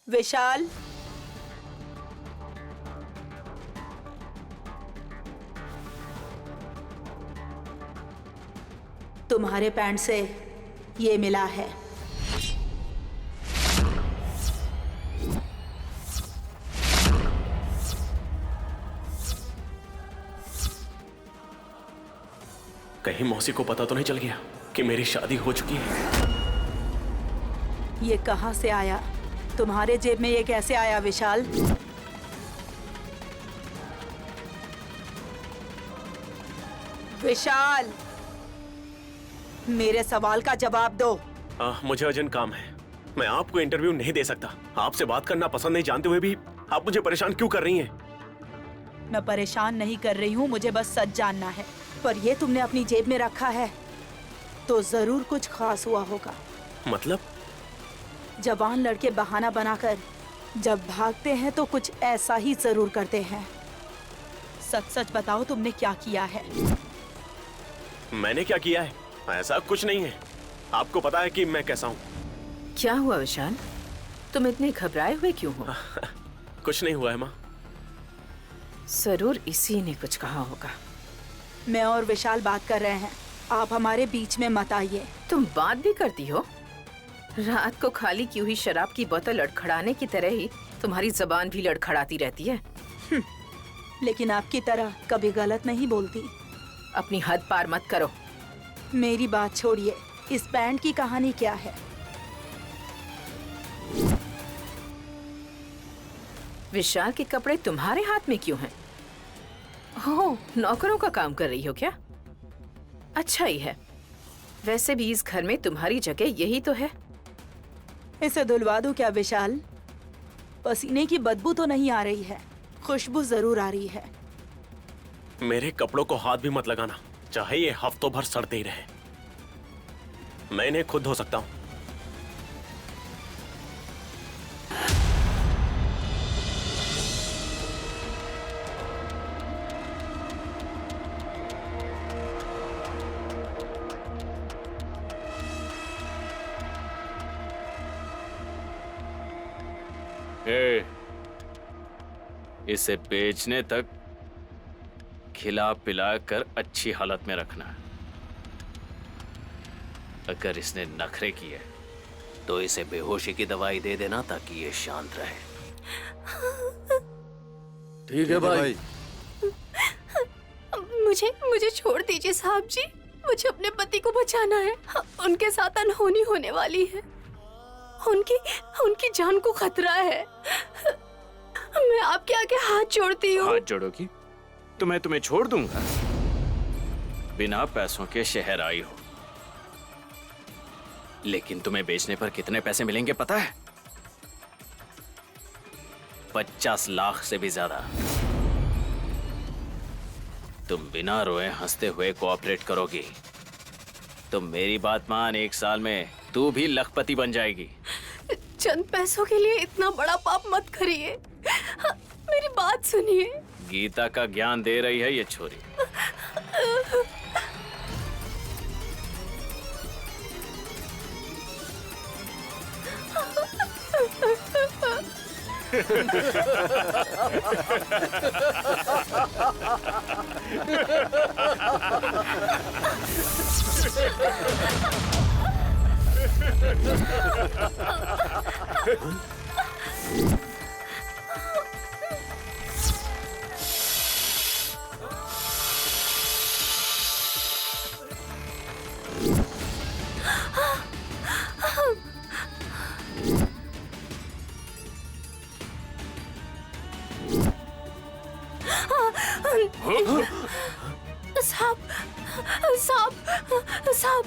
विशाल, तुम्हारे पैंट से ये मिला है। कहीं मौसी को पता तो नहीं चल गया कि मेरी शादी हो चुकी है? ये कहाँ से आया? तुम्हारे जेब में ये कैसे आया विशाल? विशाल, मेरे सवाल का जवाब दो। मुझे अर्जेंट काम है। मैं आपको इंटरव्यू नहीं दे सकता। आपसे बात करना पसंद नहीं जानते हुए भी आप मुझे परेशान क्यों कर रही हैं? मैं परेशान नहीं कर रही हूँ, मुझे बस सच जानना है। पर ये तुमने अपनी जेब में रखा है तो जरूर कुछ खास हुआ होगा। मतलब? जवान लड़के बहाना बनाकर जब भागते हैं तो कुछ ऐसा ही जरूर करते हैं। सच सच बताओ, तुमने क्या किया है? मैंने क्या किया है? ऐसा कुछ नहीं है। आपको पता है कि मैं कैसा हूँ। क्या हुआ विशाल, तुम इतने घबराए हुए क्यों हो? कुछ नहीं हुआ है माँ। जरूर इसी ने कुछ कहा होगा। मैं और विशाल बात कर रहे हैं, आप हमारे बीच में मत आइए। तुम बात भी करती हो? रात को खाली की हुई शराब की बोतल लड़खड़ाने की तरह ही तुम्हारी जबान भी लड़खड़ाती रहती है। लेकिन आपकी तरह कभी गलत नहीं बोलती। अपनी हद पार मत करो। मेरी बात छोड़िए, इस पैंट की कहानी क्या है? विशाल के कपड़े तुम्हारे हाथ में क्यों हैं? हो, नौकरों का काम कर रही हो क्या? अच्छा ही है। वैसे भी इस घर में तुम्हारी जगह यही तो है। इसे धुलवा दूं क्या विशाल? पसीने की बदबू तो नहीं आ रही है, खुशबू जरूर आ रही है। मेरे कपड़ों को हाथ भी मत लगाना, चाहे ये हफ्तों भर सड़ते ही रहे। मैं इन्हें खुद धो सकता हूँ। इसे बेचने तक खिला पिला कर अच्छी हालत में रखना है। अगर इसने नखरे किए तो इसे बेहोशी की दवाई दे देना ताकि ये शांत रहे। ठीक है भाई। मुझे छोड़ दीजिए साहब जी। मुझे अपने पति को बचाना है। उनके साथ अनहोनी होने वाली है। उनकी जान को खतरा है। मैं आपके आगे हाथ जोड़ती हूँ। हाथ जोड़ोगी तो मैं तुम्हें छोड़ दूंगा? बिना पैसों के शहर आई हो, लेकिन तुम्हें बेचने पर कितने पैसे मिलेंगे पता है? 50 लाख से भी ज्यादा। तुम बिना रोए हंसते हुए कोऑपरेट करोगी तो मेरी बात मान, 1 साल में तू भी लखपति बन जाएगी। चंद पैसों के लिए इतना बड़ा पाप मत करिए। मेरी बात सुनिए। गीता का ज्ञान दे रही है ये छोरी। सांप सांप सांप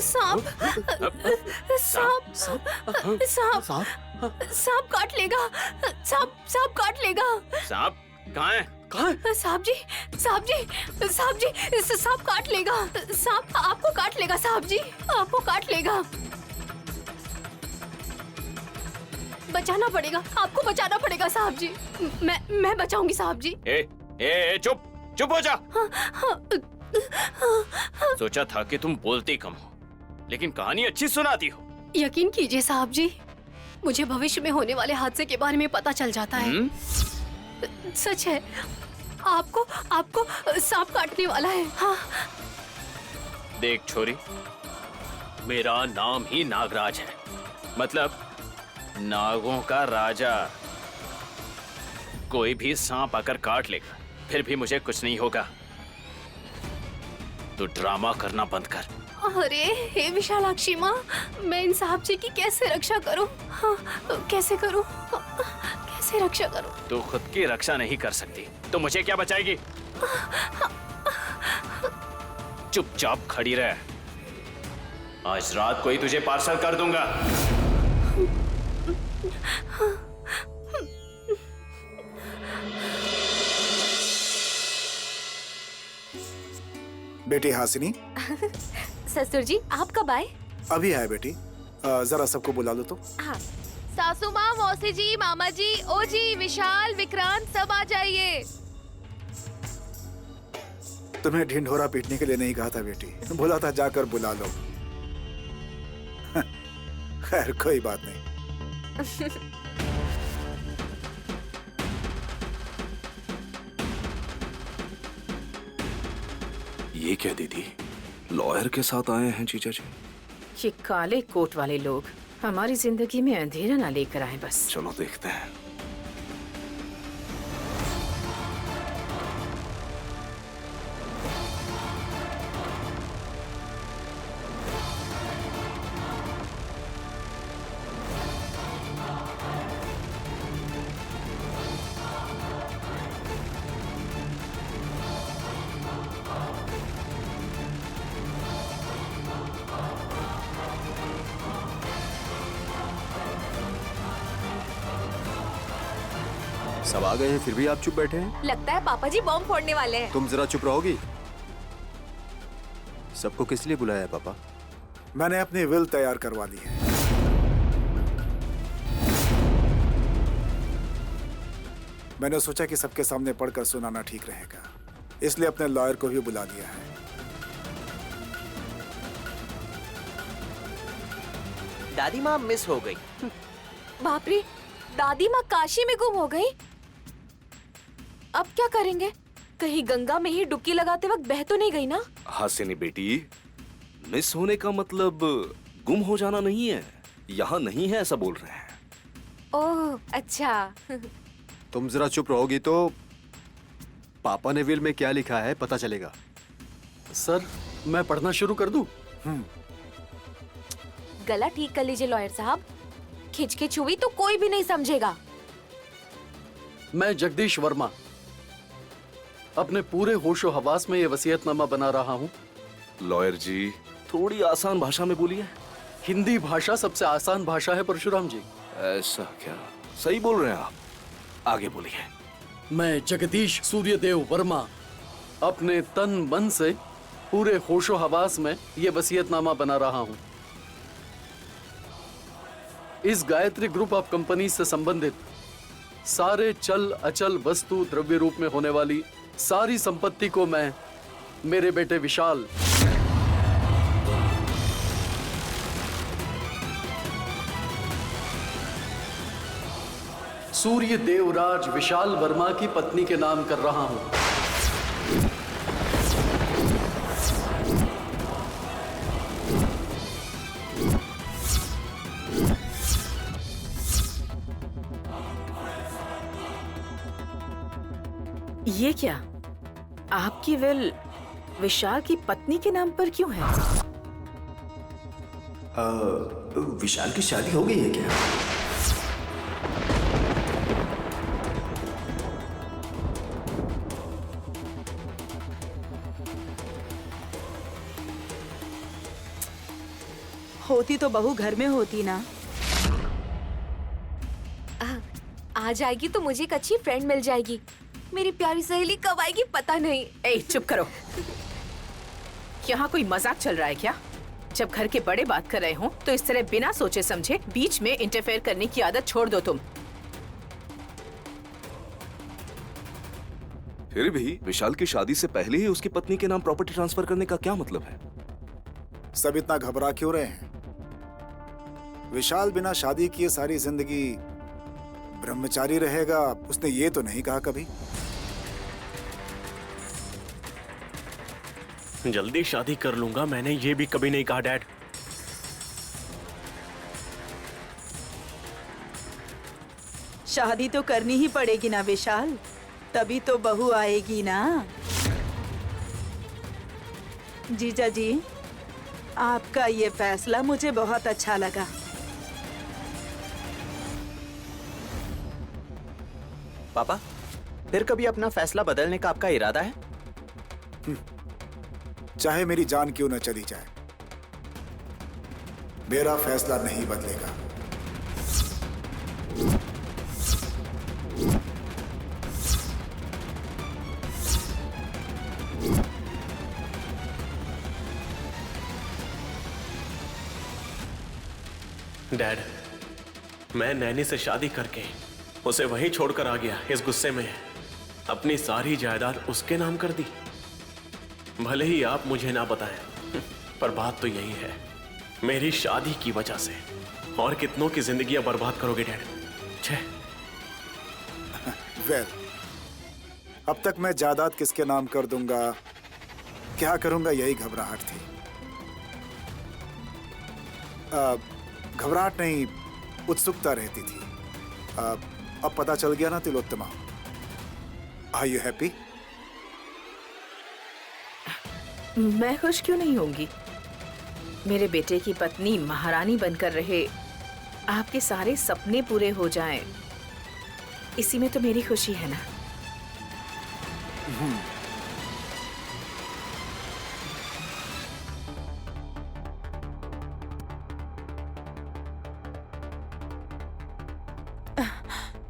सांप? सांप सांप सांप सांप काट लेगा। सांप काट लेगा। सांप कहाँ है? साहब जी साहब जी साहब जी, सांप काट लेगा। सांप आपको काट लेगा साहब जी, आपको काट लेगा। बचाना पड़ेगा, आपको बचाना पड़ेगा साहब जी। मैं बचाऊंगी साहब जी। ए, चुप चुप हो जा। सोचा था कि तुम बोलती कम हो, लेकिन कहानी अच्छी सुनाती हो। यकीन कीजिए साहब जी, मुझे भविष्य में होने वाले हादसे के बारे में पता चल जाता है। सच है, आपको सांप काटने वाला है। हाँ। देख छोरी, मेरा नाम ही नागराज है, मतलब नागों का राजा। कोई भी सांप आकर काट लेगा, फिर भी मुझे कुछ नहीं होगा। तू ड्रामा करना बंद कर। अरे हे विशालाक्षी माँ, मैं इन साहब जी की कैसे रक्षा करूं? हाँ, कैसे करूं? कैसे रक्षा करूं? तू खुद की रक्षा नहीं कर सकती तो मुझे क्या बचाएगी? चुपचाप खड़ी रह, आज रात को ही तुझे पार्सल कर दूंगा। बेटी हासिनी। ससुर जी, आप कब आए? अभी आए बेटी। जरा सबको बुला लो तो। हाँ। सासू माँ, मौसी जी, मामा जी, ओ जी, विशाल, विक्रांत, सब आ जाइए। तुम्हें ढिंढोरा पीटने के लिए नहीं कहा था बेटी, बोला था जाकर बुला लो। खैर कोई बात नहीं। ये क्या दीदी, लॉयर के साथ आए हैं जीजा जी? ये काले कोट वाले लोग हमारी जिंदगी में अंधेरा ना लेकर आए बस। चलो देखते हैं। सब आ गए हैं, फिर भी आप चुप बैठे हैं। लगता है पापा जी बॉम्ब फोड़ने वाले हैं। तुम जरा चुप रहोगी? सबको किस लिए बुलाया है पापा? मैंने अपनी विल तैयार करवा ली है। मैंने सोचा कि सबके सामने पढ़कर सुनाना ठीक रहेगा, इसलिए अपने लॉयर को भी बुला लिया है। दादी माँ मिस हो गई। बाप रे, दादी माँ काशी में गुम हो गई। अब क्या करेंगे? कहीं गंगा में ही डुबकी लगाते वक्त बह तो नहीं गई ना? हासिनी बेटी, मिस होने का मतलब गुम हो जाना नहीं है। यहाँ नहीं है ऐसा बोल रहे हैं। ओह अच्छा। तुम जरा चुप रहोगी तो पापा ने विल में क्या लिखा है पता चलेगा। सर, मैं पढ़ना शुरू कर दूं? गला ठीक कर लीजिए लॉयर साहब, खिंच हुई तो कोई भी नहीं समझेगा। मैं जगदीश वर्मा अपने पूरे होशो हवास में ये वसीयतनामा बना रहा हूँ। लॉयर जी, थोड़ी आसान भाषा में बोलिए। हिंदी भाषा सबसे आसान भाषा है परशुराम जी। ऐसा क्या? सही बोल रहे हैं आप, आगे बोलिए। मैं जगदीश सूर्यदेव वर्मा अपने तन मन से पूरे होशो हवास में ये वसीयतनामा बना रहा हूँ। इस गायत्री ग्रुप ऑफ कंपनी से संबंधित सारे चल अचल वस्तु द्रव्य रूप में होने वाली सारी संपत्ति को मैं मेरे बेटे विशाल सूर्य देवराज विशाल वर्मा की पत्नी के नाम कर रहा हूं। ये क्या, आपकी विल विशाल की पत्नी के नाम पर क्यों है? विशाल की शादी हो गई है क्या? होती तो बहू घर में होती ना। आ जाएगी तो मुझे एक अच्छी फ्रेंड मिल जाएगी। मेरी प्यारी सहेली कब आएगी पता नहीं। ए, चुप करो। यहाँ कोई मजाक चल रहा है क्या? जब घर के बड़े बात कर रहे हो तो इस तरह बिना सोचे समझे बीच में इंटरफेयर करने की आदत छोड़ दो तुम। फिर भी विशाल की शादी से पहले ही उसकी पत्नी के नाम प्रॉपर्टी ट्रांसफर करने का क्या मतलब है? सब इतना घबरा क्यों रहे हैं? विशाल बिना शादी किए सारी जिंदगी ब्रह्मचारी रहेगा, उसने ये तो नहीं कहा कभी। जल्दी शादी कर लूंगा, मैंने ये भी कभी नहीं कहा डैड। शादी तो करनी ही पड़ेगी ना विशाल, तभी तो बहू आएगी ना। जीजा जी, आपका ये फैसला मुझे बहुत अच्छा लगा। पापा, फिर कभी अपना फैसला बदलने का आपका इरादा है? चाहे मेरी जान क्यों न चली जाए, मेरा फैसला नहीं बदलेगा। डैड, मैं नैनी से शादी करके उसे वहीं छोड़कर आ गया। इस गुस्से में अपनी सारी जायदाद उसके नाम कर दी। भले ही आप मुझे ना बताएं, पर बात तो यही है, मेरी शादी की वजह से और कितनों की जिंदगियां बर्बाद करोगे डैड। छे। वेल, अब तक मैं जायदाद किसके नाम कर दूंगा, क्या करूंगा, यही घबराहट थी। घबराहट नहीं, उत्सुकता रहती थी। अब पता चल गया ना तिलोत्तमा। Are you happy? मैं खुश क्यों नहीं होंगी? मेरे बेटे की पत्नी महारानी बनकर रहे, आपके सारे सपने पूरे हो जाएं, इसी में तो मेरी खुशी है ना।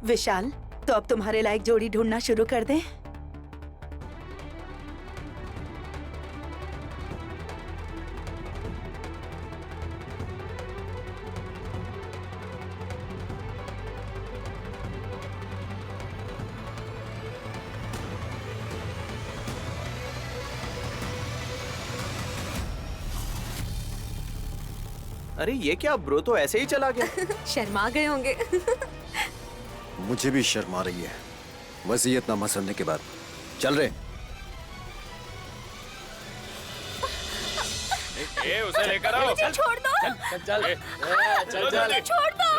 विशाल, तो अब तुम्हारे लायक जोड़ी ढूंढना शुरू कर दें? अरे ये क्या ब्रो, तो ऐसे ही चला गया। शर्मा गए होंगे। मुझे भी शर्म आ रही है वसीयतनामा सुनने के बाद। चल रहे। उसे लेकर आओ। मुझे छोड़ दो। चल छोड़ दो।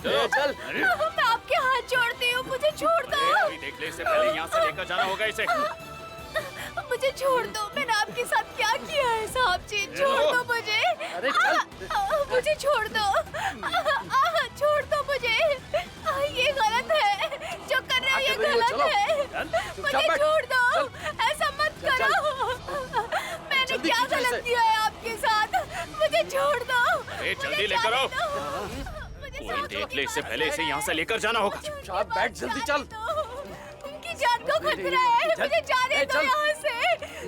चल। मैं आपके हाथ जोड़ती हूँ, मुझे छोड़ दो। देख ले, इससे पहले यहाँ से लेकर जाना होगा इसे। मुझे छोड़ दो। मैंने आपके साथ क्या किया है साहब जी? छोड़ दो मुझे। अरे चल। मुझे छोड़ दो। छोड़ दो मुझे। ये गलत है, जो कर रहे हो ये गलत है। मुझे छोड़ दो, ऐसा मत करो। मैंने क्या गलत किया है आपके साथ? मुझे छोड़ दो। जल्दी लेकर आओ। देख ले, इससे पहले इसे यहाँ से लेकर जाना होगा। बैठ, जल्दी चल। उनकी जान को खतरा है, मुझे जाने दो यहाँ से।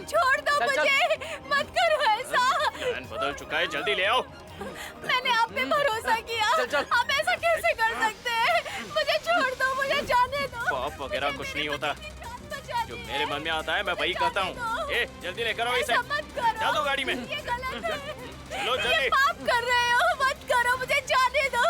छोड़ दो मुझे, मत करो ऐसा। प्लान बदल चुका है, जल्दी ले आओ। मैंने आप पे भरोसा किया, आप ऐसा कैसे कर सकते हैं? मुझे छोड़ दो, मुझे जाने दो। पाप वगैरह कुछ नहीं होता, जो मेरे मन में आता है मैं वही करता हूँ। जल्दी लेकर आओ इसे। चल दो गाड़ी में। ये गलत है। चलो जल्दी। ये पाप कर रहे हो, मत करो, मुझे जाने दो।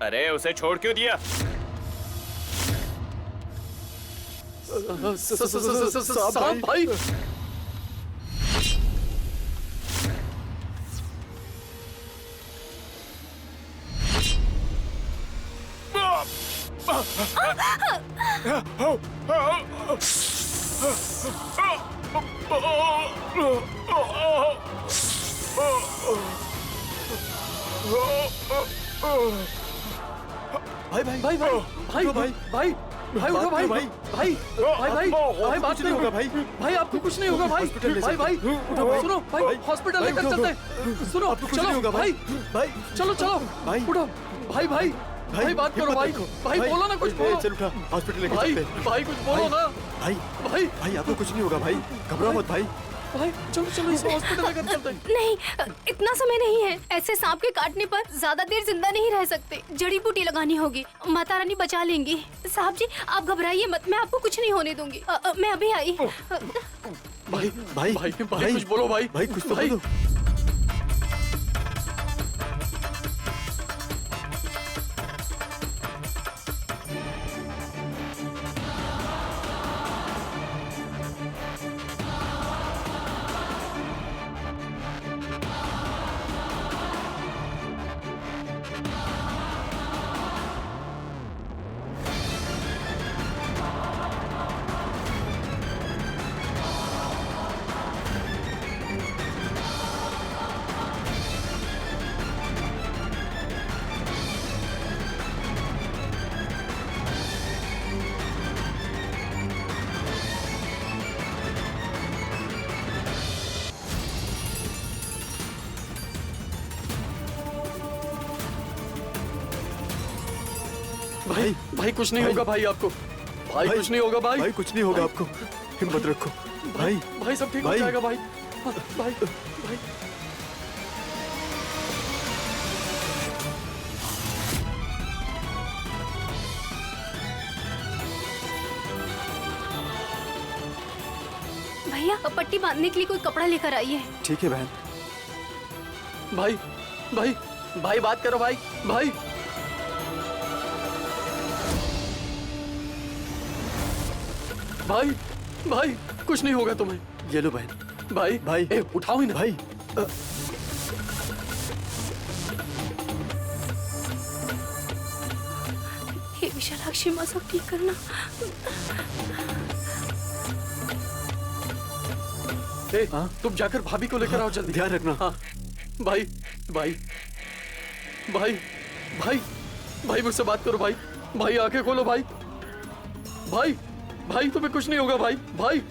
अरे उसे छोड़ क्यों दिया? साहब भाई। भाई उठो भाई। भाई बात नहीं होगा भाई आपको कुछ नहीं होगा भाई। भाई उठो, सुनो भाई, हॉस्पिटल लेकर चलते हैं। सुनो, चलो भाई, चलो भाई, उठो भाई बात करो भाई बोलो ना, कुछ बोलो। चल उठा, हॉस्पिटल लेकर चलते हैं। भाई कुछ बोलो ना। भाई आपको कुछ नहीं होगा भाई, घबराओ मत भाई। भाई चलो चलो इसे हॉस्पिटल लेकर चलते हैं। नहीं, इतना समय नहीं है। ऐसे सांप के काटने पर ज्यादा देर जिंदा नहीं रह सकते। जड़ी बूटी लगानी होगी, माता रानी बचा लेंगी। साहब जी आप घबराइए मत, मैं आपको कुछ नहीं होने दूंगी। मैं अभी आई। भाई भाई भाई कुछ बोलो भाई। भाई कुछ तो बोलो। भाई भाई कुछ नहीं होगा भाई आपको। भाई कुछ नहीं होगा भाई। भाई कुछ नहीं होगा आपको, हिम्मत रखो भाई। भाई सब ठीक हो जाएगा भाई। भाई भाई भैया पट्टी बांधने के लिए कोई कपड़ा लेकर आइए। ठीक है बहन। भाई भाई भाई बात करो भाई। भाई भाई भाई कुछ नहीं होगा तुम्हें। ये लो बहन। भाई भाई उठाओ ही ना भाई। हे विशालाक्षी माँ सब ठीक करना। तुम जाकर भाभी को लेकर आओ जल्दी। ध्यान रखना। हाँ भाई भाई भाई भाई भाई मुझसे बात करो भाई। भाई आंखें खोलो भाई। भाई भाई तुम्हें कुछ नहीं होगा भाई। भाई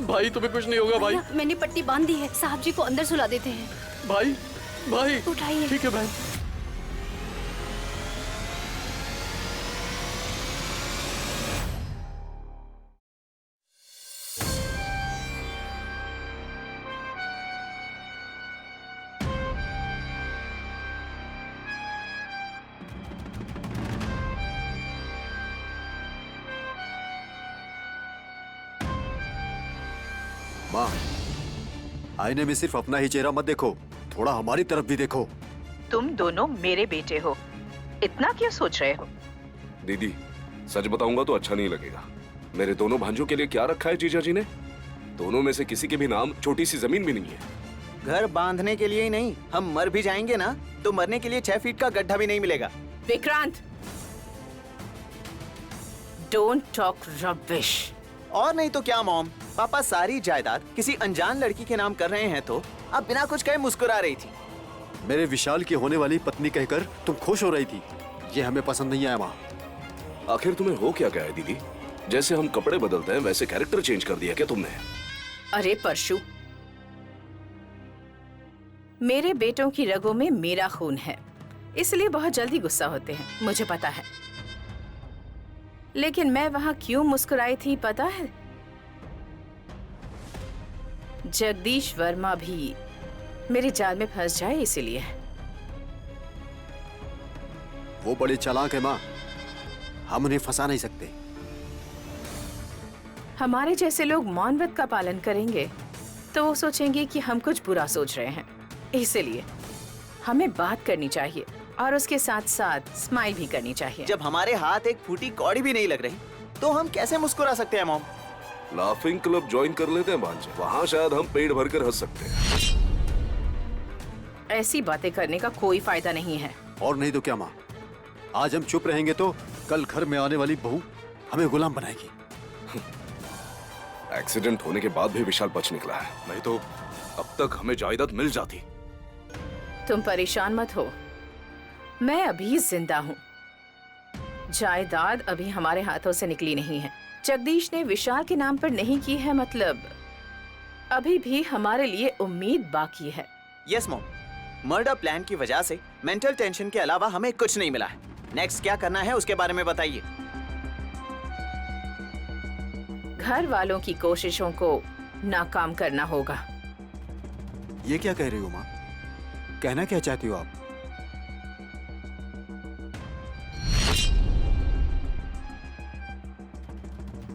भाई तुम्हें कुछ नहीं होगा भाई। मैंने पट्टी बांध दी है, साहब जी को अंदर सुला देते हैं। भाई भाई उठाइए। ठीक है बहन। माँ, आईने में सिर्फ अपना ही चेहरा मत देखो, थोड़ा हमारी तरफ भी देखो। तुम दोनों मेरे बेटे हो, इतना क्यों सोच रहे हो? दीदी सच बताऊंगा तो अच्छा नहीं लगेगा। मेरे दोनों भांजों के लिए क्या रखा है जीजा जी ने? दोनों में से किसी के भी नाम छोटी सी जमीन भी नहीं है। घर बांधने के लिए ही नहीं, हम मर भी जाएंगे ना तो मरने के लिए 6 फीट का गड्ढा भी नहीं मिलेगा। Vikrant, don't talk rubbish. और नहीं तो क्या मॉम, पापा सारी जायदाद किसी अनजान लड़की के नाम कर रहे हैं तो अब बिना कुछ कहे मुस्कुरा रही थी। मेरे विशाल की होने वाली पत्नी कहकर तुम खुश हो रही थी, ये हमें पसंद नहीं आया माँ। आखिर तुम्हें हो क्या गया है दीदी? जैसे हम कपड़े बदलते हैं वैसे कैरेक्टर चेंज कर दिया क्या तुमने? अरे परशु, मेरे बेटों की रगों में मेरा खून है, इसलिए बहुत जल्दी गुस्सा होते हैं, मुझे पता है। लेकिन मैं वहां क्यों मुस्कुराई थी पता है? जगदीश वर्मा भी मेरी जाल में फंस जाए इसीलिए। वो बड़े चालाक है माँ, हम उन्हें फंसा नहीं सकते। हमारे जैसे लोग मौन व्रत का पालन करेंगे तो वो सोचेंगे कि हम कुछ बुरा सोच रहे हैं, इसलिए हमें बात करनी चाहिए और उसके साथ साथ स्माइल भी करनी चाहिए। जब हमारे हाथ एक फूटी कौड़ी भी नहीं लग रही तो हम कैसे मुस्कुरा सकते हैं मॉम? लाफिंग क्लब ज्वाइन कर लेते हैं भांजे, वहाँ शायद हम पेट भर कर हंस सकते हैं। ऐसी बातें करने का कोई फायदा नहीं है। और नहीं तो क्या माँ, आज हम चुप रहेंगे तो कल घर में आने वाली बहू हमें गुलाम बनाएगी। एक्सीडेंट होने के बाद भी विशाल बच निकला है, नहीं तो अब तक हमें जायदाद मिल जाती। तुम परेशान मत हो, मैं अभी जिंदा हूँ। जायदाद अभी हमारे हाथों से निकली नहीं है। जगदीश ने विशाल के नाम पर नहीं की है, मतलब अभी भी हमारे लिए उम्मीद बाकी है। यस मॉम, मर्डर प्लान की वजह से मेंटल टेंशन के अलावा हमें कुछ नहीं मिला है। नेक्स्ट क्या करना है उसके बारे में बताइए। घर वालों की कोशिशों को नाकाम करना होगा। ये क्या कह रही हो माँ? कहना क्या चाहती हो आप?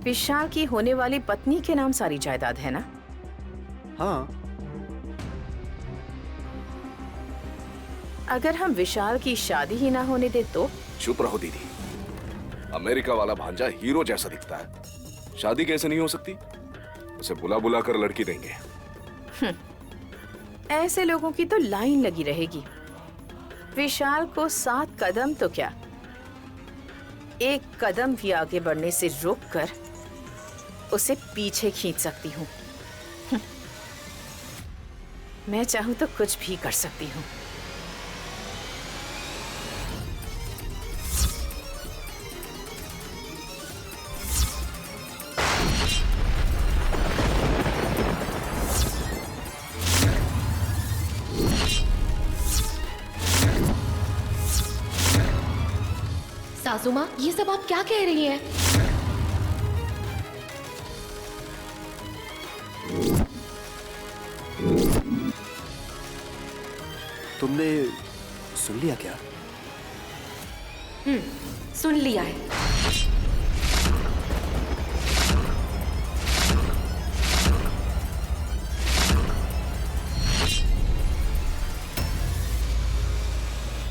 विशाल की होने वाली पत्नी के नाम सारी जायदाद है ना? हाँ। अगर हम विशाल की शादी ही ना होने दे तो? चुप रहो दीदी। अमेरिका वाला भांजा हीरो जैसा दिखता है, शादी कैसे नहीं हो सकती? उसे बुला बुला कर लड़की देंगे। ऐसे लोगों की तो लाइन लगी रहेगी। विशाल को 7 कदम तो क्या, 1 कदम भी आगे बढ़ने से रोककर उसे पीछे खींच सकती हूँ। मैं चाहूँ तो कुछ भी कर सकती हूँ। सासू माँ, ये सब आप क्या कह रही हैं? तुमने सुन लिया क्या? सुन लिया है।